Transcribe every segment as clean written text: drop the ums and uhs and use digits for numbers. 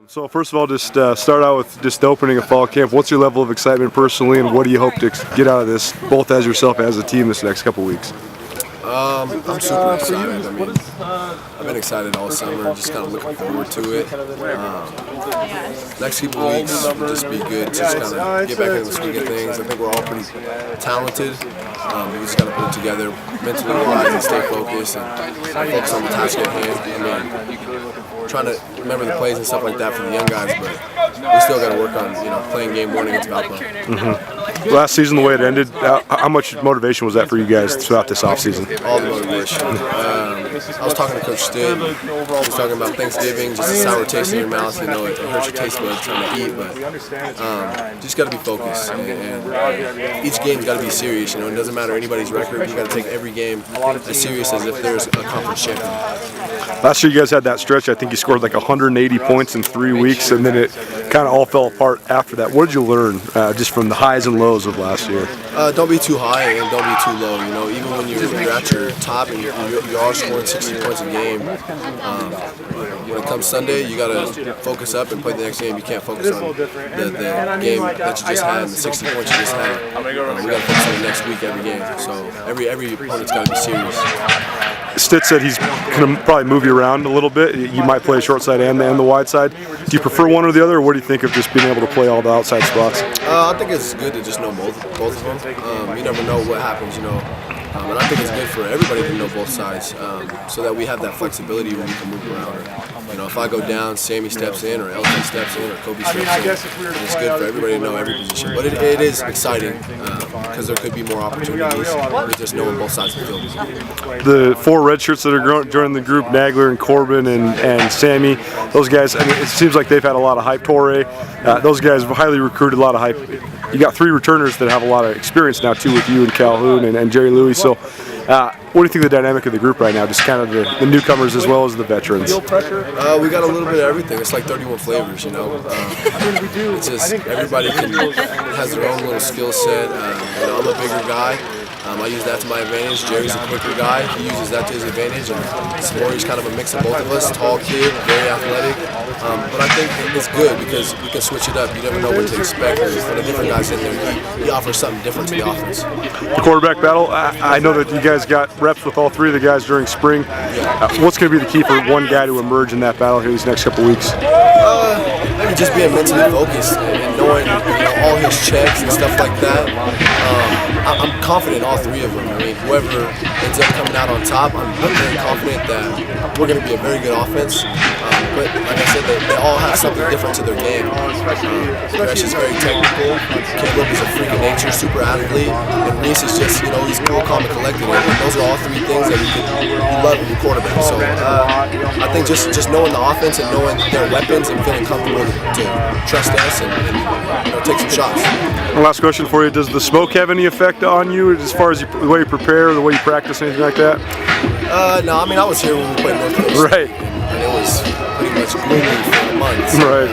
So first of all, just start out with just the opening of fall camp. What's your level of excitement personally, and what do you hope to get out of this, both as yourself and as a team, this next couple weeks? I'm super excited. I mean, I've been excited all summer, just kind of looking forward to it. Next couple weeks will just be good to just kind of get back into the swing of things. I think we're all pretty talented. We just got to put it together mentally wise and stay focused and focus on the task at hand. I mean, trying to remember the plays and stuff like that for the young guys, but we still got to work on playing game one against Valpo. Last season, the way it ended, how much motivation was that for you guys throughout this offseason? All the motivation. I was talking to Coach Stitt. He was talking about Thanksgiving, just a sour taste in your mouth. You know, it hurts your taste buds trying to eat, but just got to be focused. And each game's got to be serious. You know, it doesn't matter anybody's record. You got to take every game as serious as if there's a conference champion. Last year, you guys had that stretch. I think you scored like 180 points in 3 weeks, and then it kind of all fell apart after that. What did you learn just from the highs and lows of last year? Don't be too high and don't be too low. You know, even when you're at your top and you are scoring 60 points a game, when it comes Sunday, you got to focus up and play the next game. You can't focus on the game that you just had, the 60 points you just had. We got to focus on the next week every game. So every opponent's got to be serious. Stitt said he's going to probably move you around a little bit. You might play short side and the wide side. Do you prefer one or the other, or what do you think of just being able to play all the outside spots? I think it's good to just know both of them. You never know what happens, you know. And I think it's good for everybody to know both sides, so that we have that flexibility when we can move around. You know, if I go down, Sammy steps in, or LJ steps in, or Kobe steps in. It's good for everybody to know every position. But it is exciting because there could be more opportunities. We just know on both sides of the field. The 4 red shirts that are joining the group, Nagler and Corbin and Sammy, those guys, I mean, it seems like they've had a lot of hype. Torre, those guys have highly recruited, a lot of hype. You got 3 returners that have a lot of experience now too, with you and Calhoun and Jerry Louis. So what do you think of the dynamic of the group right now, just kind of the newcomers as well as the veterans? We got a little bit of everything. It's like 31 flavors, you know. It's just everybody has their own little skill set. You know, I'm a bigger guy. I use that to my advantage. Jerry's a quicker guy. He uses that to his advantage. And Samori's kind of a mix of both of us. Tall kid, very athletic. But I think it's good because we can switch it up. You never know what to expect. When a different guy's in there, he offers something different to the offense. The quarterback battle, I know that you guys got reps with all 3 of the guys during spring. What's going to be the key for one guy to emerge in that battle here these next couple weeks? Maybe just being mentally focused and knowing all his checks and stuff like that. I'm confident in all 3 of them. I mean, whoever ends up coming out on top, I'm very confident that we're going to be a very good offense. But like I said, they all have something different to their game. Gresh is very technical. Caleb is a freak of nature, super athlete. And Reese is just, he's cool, calm, and collected. And those are all 3 things that you love in your quarterback. So I think just knowing the offense and knowing their weapons and feeling comfortable to trust us and take some shots. One last question for you. Does the smoke have any effect on you as far as the way you prepare, the way you practice, anything like that? No, I mean, I was here when we played North Coast. Right. And it was pretty much gloomy for months. Right.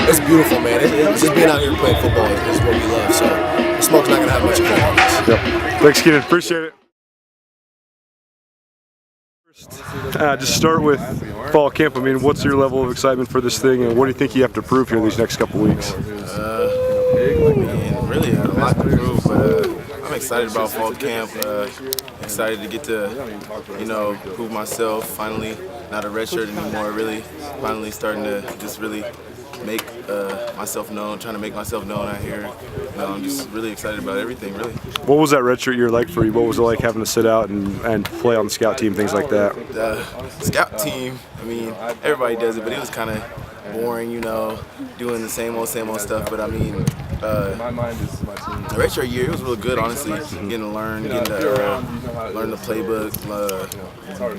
It's beautiful, man. It's just being out here playing football is what we love. So the smoke's not going to have much effect on us. Yep. Thanks, Keenan. Appreciate it. Just start with fall camp. I mean, what's your level of excitement for this thing, and what do you think you have to prove here these next couple weeks? Really a lot to prove, but I'm excited about fall camp. Excited to get to, prove myself. Finally, not a redshirt anymore. Really, finally starting to just really make myself known. Trying to make myself known out here. I'm just really excited about everything. Really. What was that redshirt year like for you? What was it like having to sit out and play on the scout team, things like that? The scout team. I mean, everybody does it, but it was kind of boring, doing the same old stuff. But I mean, the redshirt year, it was really good, honestly. Getting to learn, learn the playbook,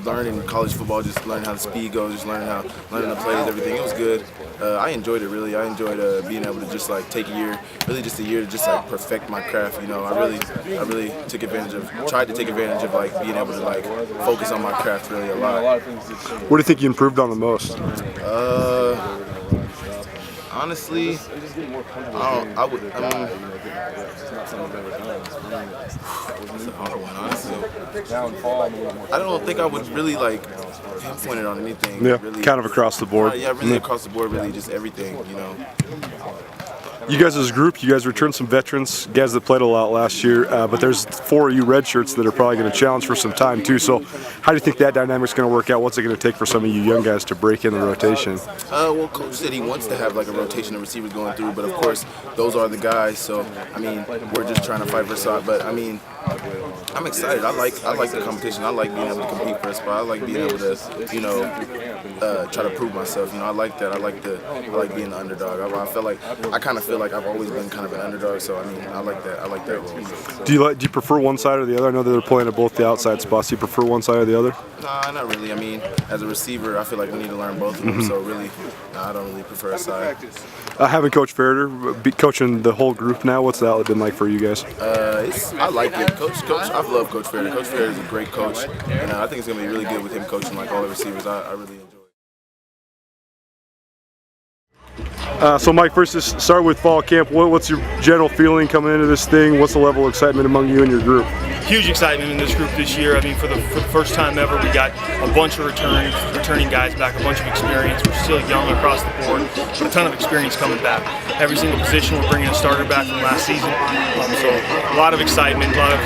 learning college football, just learning how the speed goes, just learning the plays, everything. It was good. I enjoyed it really. I enjoyed being able to just take a year, really just a year to just perfect my craft. I really took advantage of, tried to take advantage of being able to focus on my craft really a lot. What do you think you improved on the most? Honestly, something I've ever done. It's a hard one, honestly. I don't think I would really like pinpoint it on anything. Yeah, really, kind of across the board. Yeah, really across the board, really just everything, you know. You guys as a group, you guys returned some veterans, guys that played a lot last year, but there's 4 of you red shirts that are probably going to challenge for some time too. So how do you think that dynamic's going to work out? What's it going to take for some of you young guys to break in the rotation? Well, Coach said he wants to have like a rotation of receivers going through, but of course, those are the guys. So, I mean, we're just trying to fight for a spot. But, I mean, I'm excited. I like the competition. I like being able to compete for a spot. I like being able to, you know, try to prove myself. You know, I like that. I like being the underdog. I kind of feel like I've always been kind of an underdog. So I mean, I like that. I like that role. Do you prefer one side or the other? I know that they're playing at both the outside spots. Do you prefer one side or the other? Nah, not really. I mean, as a receiver, I feel like we need to learn both of them. So really, I don't really prefer a side. Having Coach Ferriter be coaching the whole group now, what's that been like for you guys? I like it. Coach. I've loved Coach Ferriter. Coach Ferriter is a great coach, and I think it's gonna be really good with him coaching like all the receivers. I really enjoy it. So Mike, first just start with fall camp. What's your general feeling coming into this thing? What's the level of excitement among you and your group? Huge excitement in this group this year. I mean, for the first time ever, we got a bunch of returning guys back, a bunch of experience. We're still young across the board, but a ton of experience coming back. Every single position, we're bringing a starter back from last season. So a lot of excitement, a lot of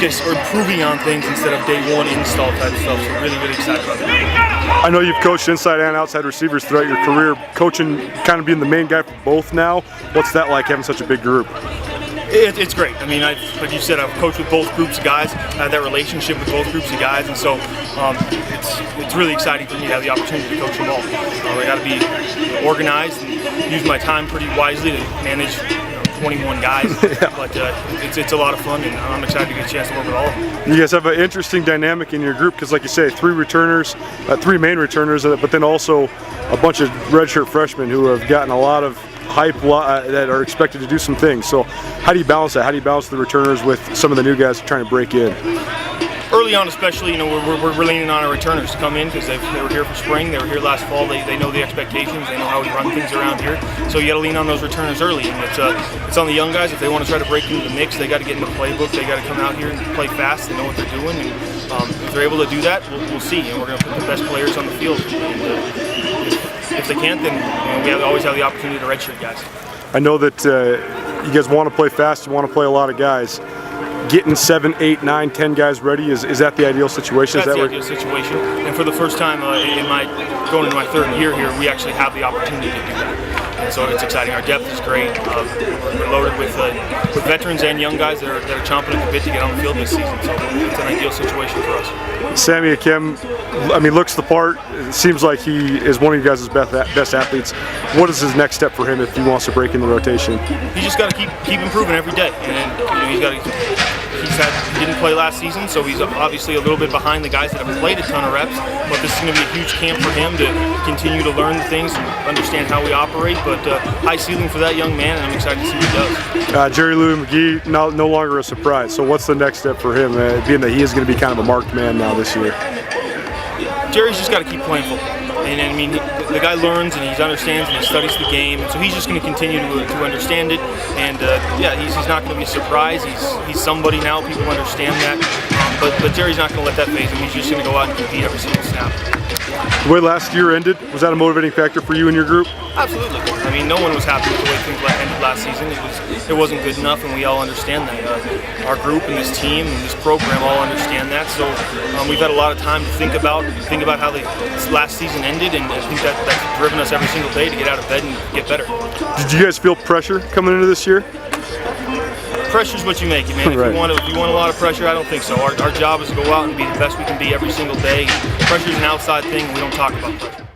just improving on things instead of day one install type of stuff. So really, really excited about that. I know you've coached inside and outside receivers throughout your career. Coaching, kind of being the main guy for both now. What's that like, having such a big group? It's great. I mean, like you said, I've coached with both groups of guys. I have that relationship with both groups of guys, and so it's really exciting for me to have the opportunity to coach them all. I got to be organized and use my time pretty wisely to manage 21 guys. Yeah. But it's a lot of fun, and I'm excited to get a chance to work with all of them. You guys have an interesting dynamic in your group because, like you say, 3 returners, 3 main returners, but then also a bunch of redshirt freshmen who have gotten a lot of hype that are expected to do some things. So how do you balance that? How do you balance the returners with some of the new guys trying to break in? Early on especially, you know, we're leaning on our returners to come in because they were here for spring, they were here last fall, they know the expectations, they know how we run things around here. So you got to lean on those returners early, and it's on the young guys. If they want to try to break into the mix, they got to get in the playbook, they got to come out here and play fast, they know what they're doing, and if they're able to do that, we'll see, and we're going to put the best players on the field. And, if they can't, then we always have the opportunity to redshirt guys. I know that you guys want to play fast, you want to play a lot of guys. Getting 7, 8, 9, 10 guys ready, is that the ideal situation? That's the ideal situation. And for the first time going into my 3rd year here, we actually have the opportunity to do that. And so it's exciting. Our depth is great. We're loaded with veterans and young guys that are chomping at the bit to get on the field this season. So it's an ideal situation for us. Samuel Akem, I mean, looks the part. It seems like he is one of you guys' best athletes. What is his next step for him if he wants to break in the rotation? He's just got to keep improving every day, and he's got to. He didn't play last season, so he's obviously a little bit behind the guys that have played a ton of reps, but this is going to be a huge camp for him to continue to learn the things, understand how we operate, but high ceiling for that young man, and I'm excited to see what he does. Jerry Lou McGee, no longer a surprise, so what's the next step for him, being that he is going to be kind of a marked man now this year? Jerry's just got to keep playing football. And I mean, the guy learns and he understands and he studies the game, and so he's just going to continue to understand it. And yeah, he's not going to be a surprise. He's somebody now. People understand that. But Jerry's not going to let that phase him. He's just going to go out and compete every single snap. The way last year ended, was that a motivating factor for you and your group? Absolutely. I mean, no one was happy with the way things ended last season. It wasn't good enough, and we all understand that. Our group and this team and this program all understand that. So we've had a lot of time to think about how the last season ended, and I think that's driven us every single day to get out of bed and get better. Did you guys feel pressure coming into this year? Pressure's what you make it, man. If you want a lot of pressure, I don't think so. Our job is to go out and be the best we can be every single day. Pressure's an outside thing, and we don't talk about pressure.